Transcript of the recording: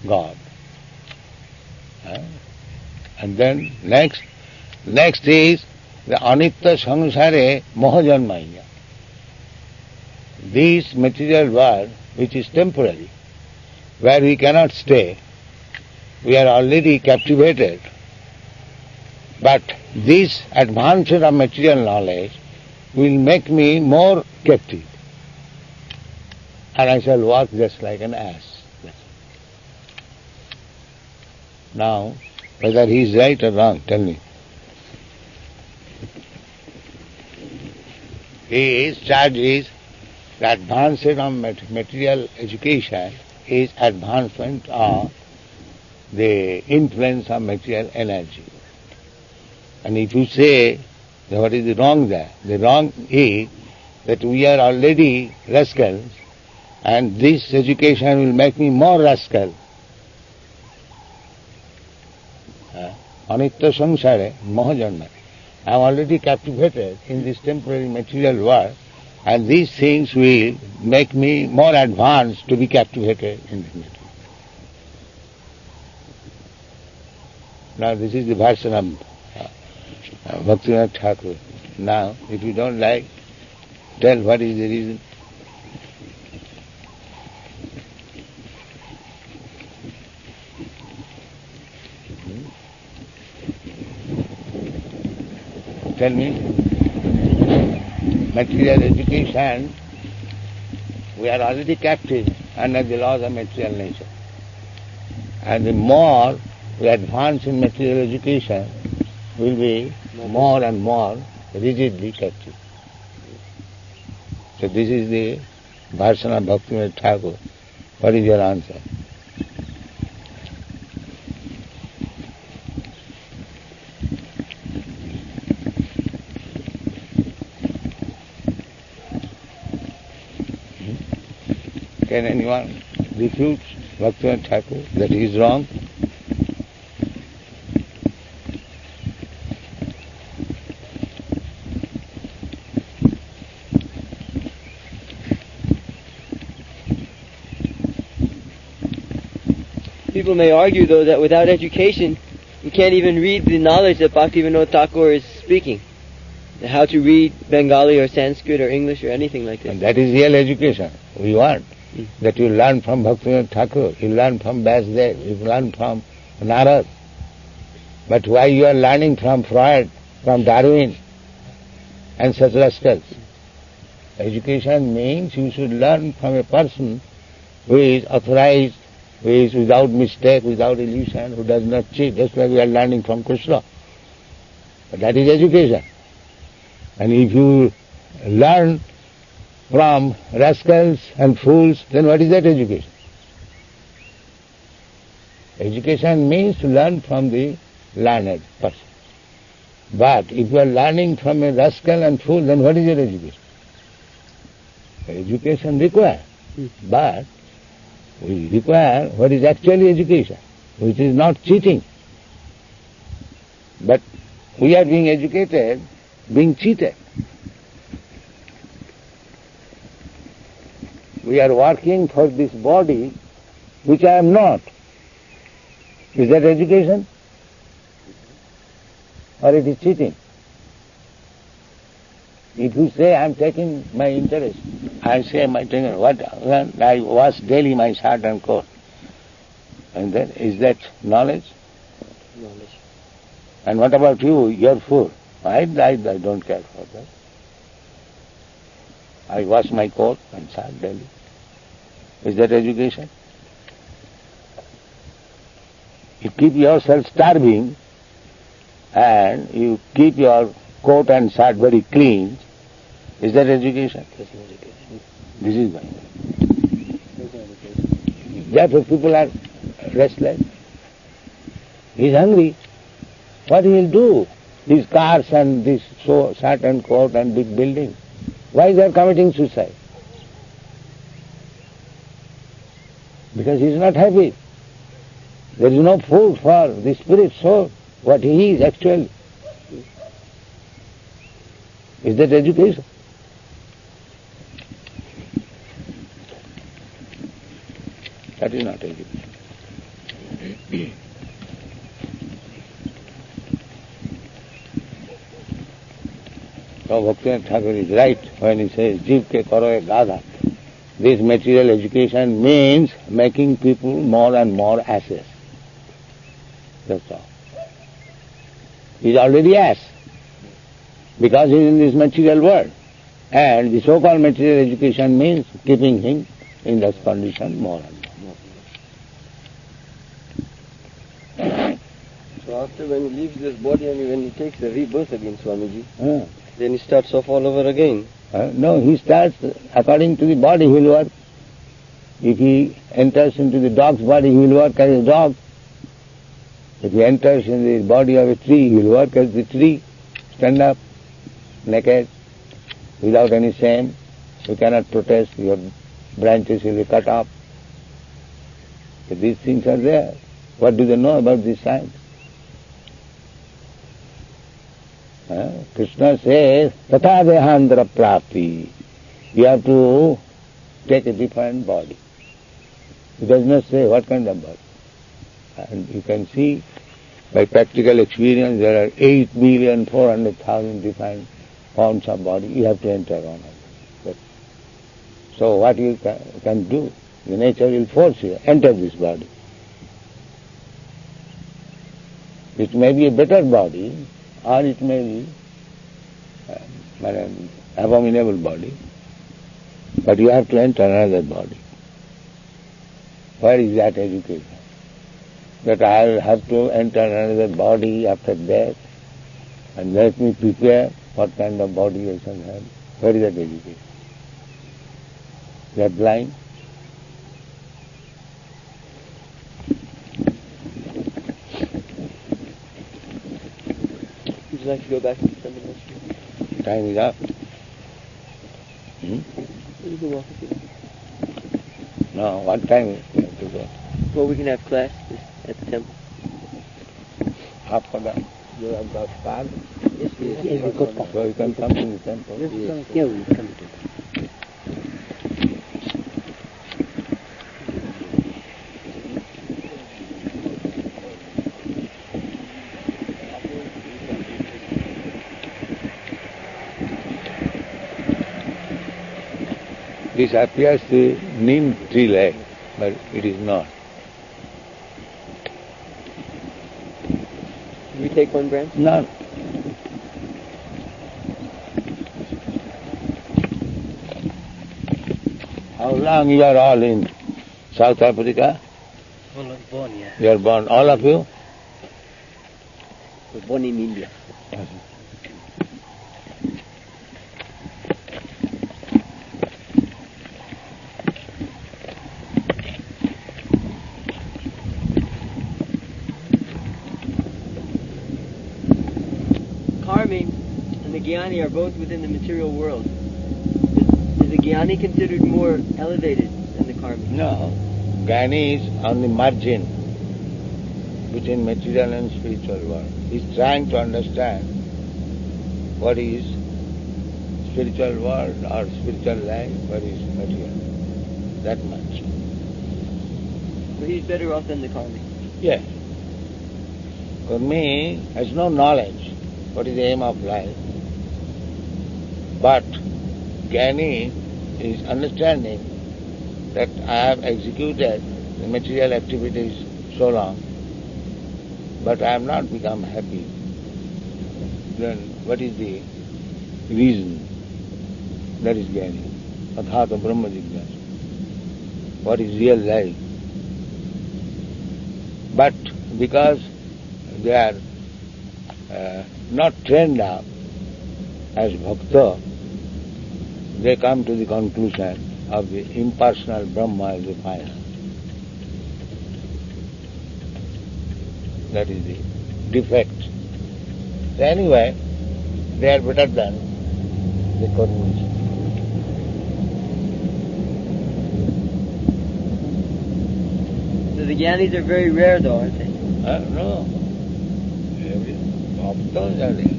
God. And then next is the anitya samsare mohajanmaya. This material world, which is temporary, where we cannot stay, we are already captivated. But this advancement of material knowledge will make me more captive. And I shall walk just like an ass. Now, whether he is right or wrong, tell me. His charge is the advancement of material education is advancement of the influence of material energy. And if you say, what is the wrong there? The wrong is that we are already rascals and this education will make me more rascal. Anitya samsare mohajanma. I am already captivated in this temporary material world, and these things will make me more advanced to be captivated in the material. Now this is the version of Bhaktivinoda Thakur. Now, if you don't like, tell what is the reason. Tell me, material education, we are already captive under the laws of material nature. And the more we advance in material education, will be more and more rigidly captive. So this is the version of Bhaktivinoda Thakur. What is your answer? Can anyone refute Bhaktivinoda Thakur that he is wrong? People may argue, though, that without education, you can't even read the knowledge that Bhaktivinoda Thakur is speaking. How to read Bengali or Sanskrit or English or anything like that. And that is real education we want. That you learn from Bhaktivinoda Thakur, you learn from Vyasdev, you learn from Narad. But why you are learning from Freud, from Darwin, and such rascals? Education means you should learn from a person who is authorized, who is without mistake, without illusion, who does not cheat. That's why we are learning from Krishna. But that is education. And if you learn from rascals and fools, then what is that education? Education means to learn from the learned person. But if you are learning from a rascal and fool, then what is your education? Education required. But we require what is actually education, which is not cheating. But we are being educated, being cheated. We are working for this body, which I am not. Is that education? Or it is cheating? If you say I am taking my interest, I say I wash daily my shirt and coat. And then is that knowledge? Knowledge. And what about you, your food? I don't care for that. I wash my coat and shirt daily. Is that education? You keep yourself starving and you keep your coat and shirt very clean. Is that education? That's not education. This is why. That's not education. Therefore people are restless. He is hungry. What he will do? These cars and this shirt and coat and big buildings. Why they are committing suicide? Because he is not happy. There is no food for the spirit soul, what he is actually. Is that education? That is not education. So Bhaktivinoda Thakur is right when he says, Jiv ke karo ek gadha. This material education means making people more and more asses. That's all. He is already ass, because he is in this material world. And the so-called material education means keeping him in this condition more and more. So after when he leaves this body and when he takes the rebirth again, Swamiji, then he starts off all over again. No, he starts according to the body he will work. If he enters into the dog's body, he will work as a dog. If he enters in the body of a tree, he will work as the tree. Stand up, naked, without any shame. You cannot protest, your branches will be cut off. But these things are there. What do they know about this science? Krishna says, Tata Dehandra Prapti. You have to take a different body. He does not say what kind of body. And you can see by practical experience there are 8,400,000 different forms of body. You have to enter one of them. So what you can do? The nature will force you, enter this body. It may be a better body, or it may be an abominable body, but you have to enter another body. Where is that education? That I will have to enter another body after death, and let me prepare what kind of body I shall have. Where is that education? They are blind. Would you like to go back to the seminar? Time is up. You can walk if you like. No, what time is to go? Well, we can have class at the temple. After that, you have got car. Yes, yes. So you can come to the temple. Yeah, we come to. This appears the neem tree like, but it is not. We take one branch? None. How long you are all in South Africa? Born, yeah. You are born, all of you? We're born in India. Karmi and the Jnani are both within the material world. Is the Jnani considered more elevated than the Karmi? No. Jnani is on the margin between material and spiritual world. He is trying to understand what is spiritual world or spiritual life, what is material. That much. So he's better off than the Karmi. Yes. For me, has no knowledge what is the aim of life. But Jnani is understanding that I have executed the material activities so long, but I have not become happy. Then what is the reason? That is Jnani. Athata Brahma Jignasa. What is real life? But because they are not trained up as bhakta, they come to the conclusion of the impersonal Brahma as the final. That is the defect. So anyway, they are better than the Karmis. So the Jnanis are very rare though, aren't they? No. Every bhaktas are there.